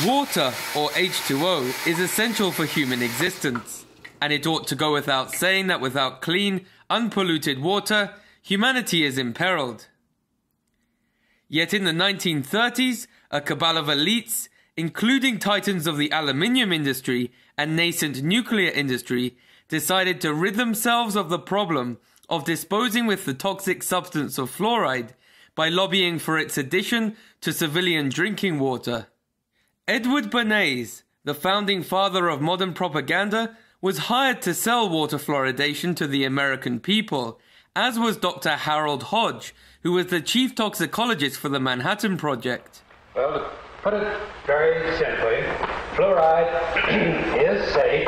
Water, or H2O, is essential for human existence, and it ought to go without saying that without clean, unpolluted water, humanity is imperiled. Yet in the 1930s, a cabal of elites, including titans of the aluminium industry and nascent nuclear industry, decided to rid themselves of the problem of disposing with the toxic substance of fluoride by lobbying for its addition to civilian drinking water. Edward Bernays, the founding father of modern propaganda, was hired to sell water fluoridation to the American people, as was Dr. Harold Hodge, who was the chief toxicologist for the Manhattan Project. Well, to put it very simply, fluoride is safe.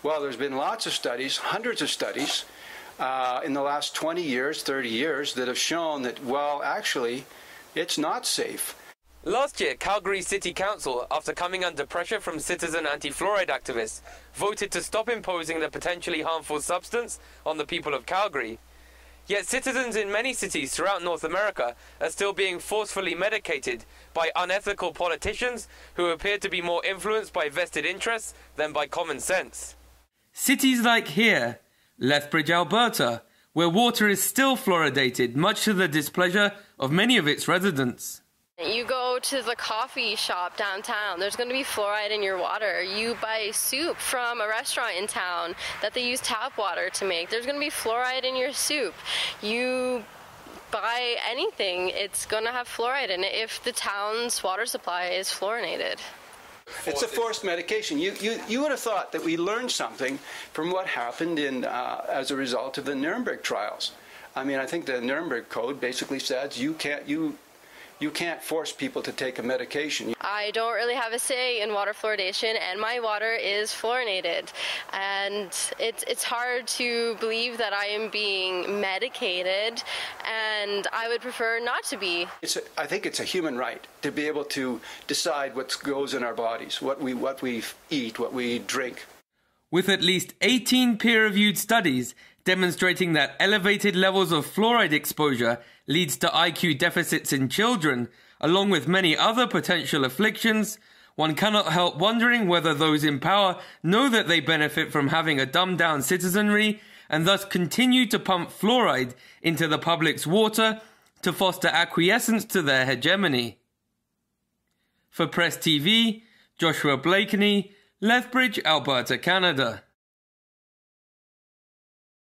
Well, there's been lots of studies, hundreds of studies, in the last 20 years, 30 years, that have shown that, well, actually, it's not safe. Last year, Calgary City Council, after coming under pressure from citizen anti-fluoride activists, voted to stop imposing the potentially harmful substance on the people of Calgary. Yet citizens in many cities throughout North America are still being forcefully medicated by unethical politicians who appear to be more influenced by vested interests than by common sense. Cities like here, Lethbridge, Alberta, where water is still fluoridated, much to the displeasure of many of its residents. You go to the coffee shop downtown, there's going to be fluoride in your water. You buy soup from a restaurant in town that they use tap water to make, there's going to be fluoride in your soup. You buy anything, it's going to have fluoride in it if the town's water supply is fluorinated. It's a forced medication. You would have thought that we learned something from what happened as a result of the Nuremberg trials. I mean, I think the Nuremberg Code basically says you can't force people to take a medication. I don't really have a say in water fluoridation, and my water is fluorinated. And it's hard to believe that I am being medicated, and I would prefer not to be. I think it's a human right to be able to decide what goes in our bodies, what we eat, what we drink. With at least 18 peer-reviewed studies demonstrating that elevated levels of fluoride exposure leads to IQ deficits in children, along with many other potential afflictions, one cannot help wondering whether those in power know that they benefit from having a dumbed-down citizenry and thus continue to pump fluoride into the public's water to foster acquiescence to their hegemony. For Press TV, Joshua Blakeney, Lethbridge, Alberta, Canada.